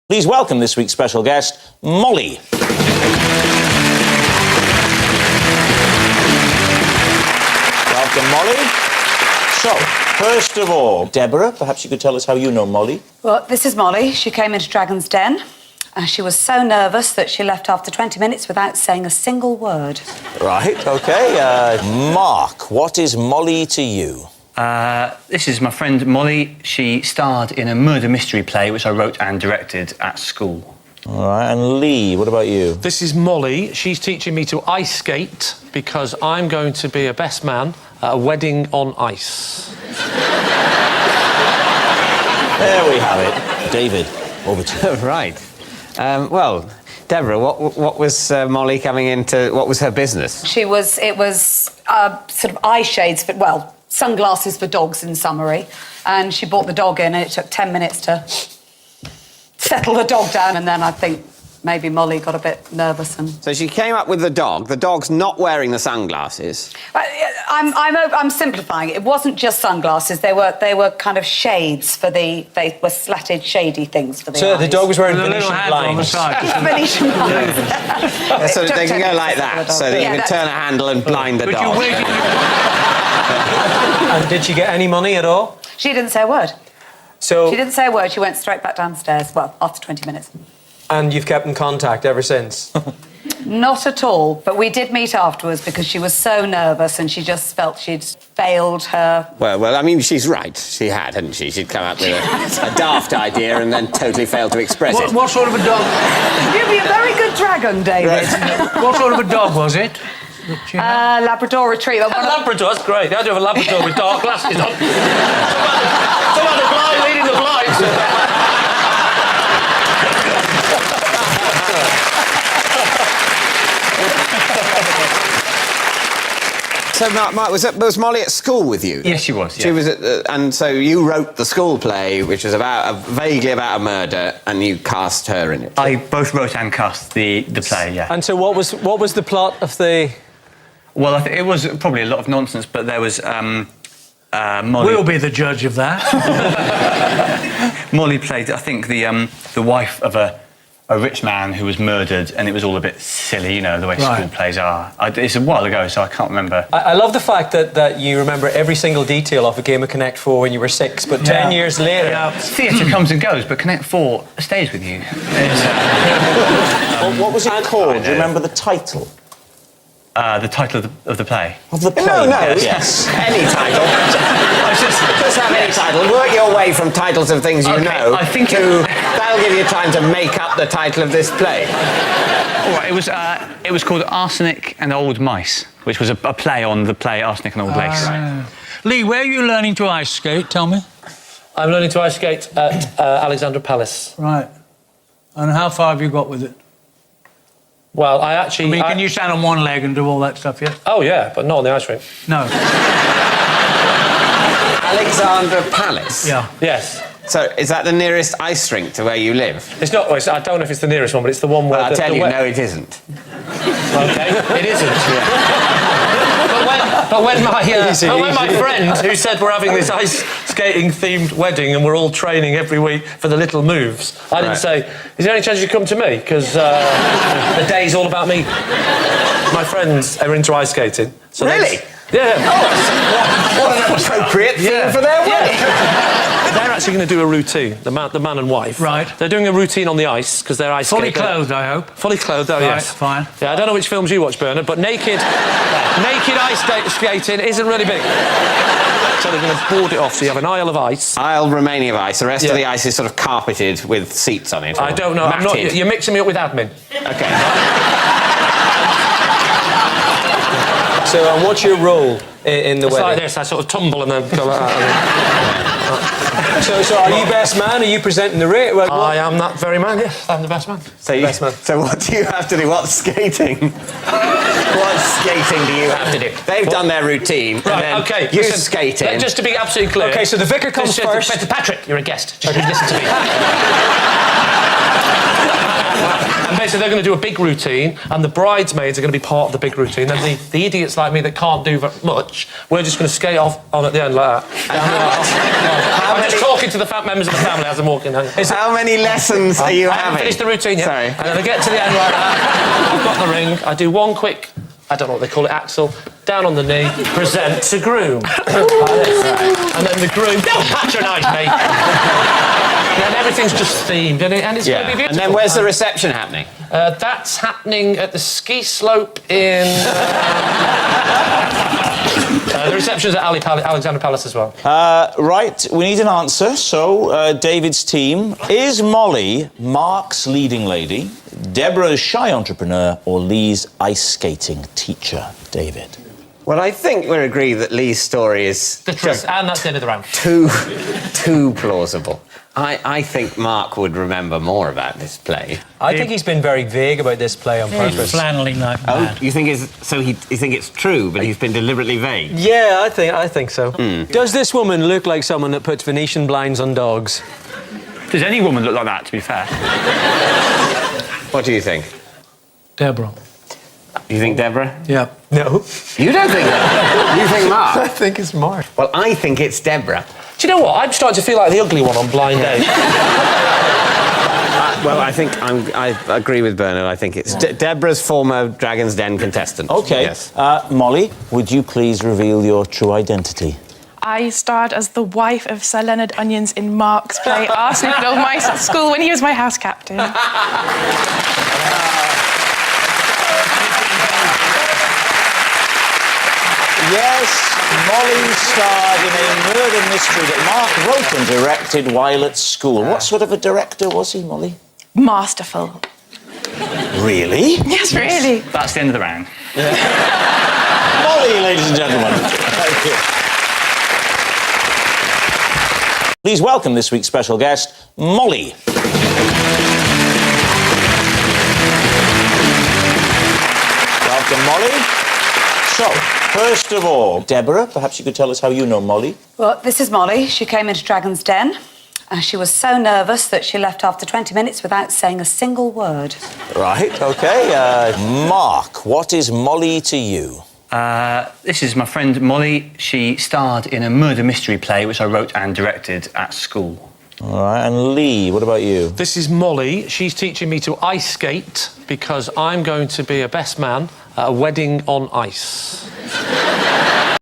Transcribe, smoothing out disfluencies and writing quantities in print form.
Please welcome this week's special guest, Molly. Welcome, Molly. So, first of all, Deborah, perhaps you could tell us how you know Molly. Well, this is Molly. She came into Dragon's Den. She was so nervous that she left after 20 minutes without saying a single word. Right, OK. Mark, what is Molly to you? This is my friend Molly. She starred in a murder mystery play which I wrote and directed at school. All right, and Lee, what about you? This is Molly. She's teaching me to ice skate because I'm going to be a best man at a wedding on ice. There we have it. David, over to you. Right. Well, Deborah, what was Molly coming into... What was her business? It was sort of eye shades for, well, sunglasses for dogs in summary. And she brought the dog in and it took 10 minutes to settle the dog down. And then I think maybe Molly got a bit nervous and... So she came up with the dog. The dog's not wearing the sunglasses. I'm simplifying it. It wasn't just sunglasses. They were kind of shades for the... They were slatted, shady things for the So eyes. the dog was wearing With a Venetian little handle on the blinds. side. Venetian blinds. So they can go like that, so that you can turn a handle and blind the dog. And did she get any money at all? She didn't say a word. So, She didn't say a word. She went straight back downstairs, well, after 20 minutes. and you've kept in contact ever since? Not at all, but we did meet afterwards because she was so nervous and she just felt she'd failed her... Well, I mean, she's right. She had, hadn't she? She'd come up with a daft idea and then totally failed to express it. What sort of a dog? You'd be a very good dragon, David. What sort of a dog was it? Labrador Retriever. Labrador, that's great. I do have a Labrador with dark glasses on. Somebody blind leading the blinds. So, Mark, was Molly at school with you? Yes, she was, yeah. She was at and so you wrote the school play, which was vaguely about a murder, and you cast her in it. I both wrote and cast the play, yeah. And so what was the plot of the... Well, I think it was probably a lot of nonsense, but there was Molly... We'll be the judge of that. Molly played, I think, the wife of a rich man who was murdered, and it was all a bit silly, you know, the way school plays are. It's a while ago, so I can't remember. I love the fact that you remember every single detail of a game of Connect 4 when you were 6, but 10 years later... Yeah. Theatre comes and goes, but Connect 4 stays with you. Well, what was it called? Do you remember the title? The title of the play. Of the play? No. Yes. Any title. Just have any title. Work your way from titles of things you know I think that'll give you time to make up the title of this play. All right, it was called Arsenic and Old Mice, which was a play on the play Arsenic and Old Lace. Lee, where are you learning to ice skate? Tell me. I'm learning to ice skate at Alexandra Palace. Right. And how far have you got with it? Well, I actually... I mean, can you stand on one leg and do all that stuff, yeah? Oh, yeah, but not on the ice rink. No. Alexandra Palace? Yeah. Yes. So, is that the nearest ice rink to where you live? It's not... Well, I don't know if it's the nearest one, but it's the one where... Well, I'll tell you, no, it isn't. OK, it isn't. But when my friend, who said we're having this ice skating-themed wedding and we're all training every week for the little moves, I didn't say, is there any chance you come to me? Because the day's all about me. My friends are into ice skating. So Really? Yeah. Oh, what an appropriate thing for their wedding. They're actually going to do a routine, the man and wife. Right. They're doing a routine on the ice, because they're ice skating. Fully clothed, I hope. Fully clothed, oh, yes. Fine. Yeah, I don't know which films you watch, Bernard, but naked ice skating isn't really big. So they're going to board it off, so you have an aisle of ice. Aisle remaining of ice. The rest of the ice is sort of carpeted with seats on it. I don't know. You're mixing me up with admin. OK. So, and what's your role in the It's wedding? like this, I sort of tumble and then go like that. So are you best man? Are you presenting the rate? Well, I am that very man, yes. I'm the best man. So what do you have to do? What's skating? What skating do you have to do? They've done their routine. Right, and then OK. You skating. Just to be absolutely clear... OK, so the vicar comes first. Patrick, you're a guest. Just listen to me. And so they're going to do a big routine, and the bridesmaids are going to be part of the big routine. And the idiots like me that can't do much, we're just going to skate off on at the end like that. I'm just talking to the members of the family as I'm walking home. How many lessons are you I having? haven't finished the routine yet. Sorry. And then I get to the end like that. I've got the ring. I do one quick, I don't know what they call it, axel, down on the knee, present to groom. Like this. And then the groom, don't patronise me. And everything's just themed, and it's going to be beautiful. And then where's the reception happening? That's happening at the ski slope in... the reception's at Alexandra Palace as well. Right, we need an answer. So, David's team, is Molly Mark's leading lady, Deborah's shy entrepreneur, or Lee's ice skating teacher? David. Well, I think we're agreed that Lee's story is The truth, and that's the end of the round. too plausible. I think Mark would remember more about this play. I think he's been very vague about this play on purpose. Flannelly like Oh, mad. you think you think it's true, but he's been deliberately vague? Yeah, I think so. Does this woman look like someone that puts Venetian blinds on dogs? Does any woman look like that, to be fair? What do you think? Deborah. You think Deborah? Yeah. No. You don't think that? You think Mark? I think it's Mark. Well, I think it's Deborah. Do you know what? I'm starting to feel like the ugly one on Blind Date. Well, I think I agree with Bernard. I think it's Deborah's former Dragon's Den contestant. OK. Yes. Molly, would you please reveal your true identity? I starred as the wife of Sir Leonard Onions in Mark's play Arsenic of my school when he was my house captain. Yes, Molly starred in a murder mystery that Mark wrote and directed while at school. What sort of a director was he, Molly? Masterful. Really? Yes, really. That's the end of the round. Molly, ladies and gentlemen. Thank you. Please welcome this week's special guest, Molly. Welcome, Molly. So, first of all, Deborah, perhaps you could tell us how you know Molly. Well, this is Molly. She came into Dragon's Den. She was so nervous that she left after 20 minutes without saying a single word. Right, OK. Mark, what is Molly to you? This is my friend Molly. She starred in a murder mystery play which I wrote and directed at school. All right, and Lee, what about you? This is Molly. She's teaching me to ice skate because I'm going to be a best man at a wedding on ice.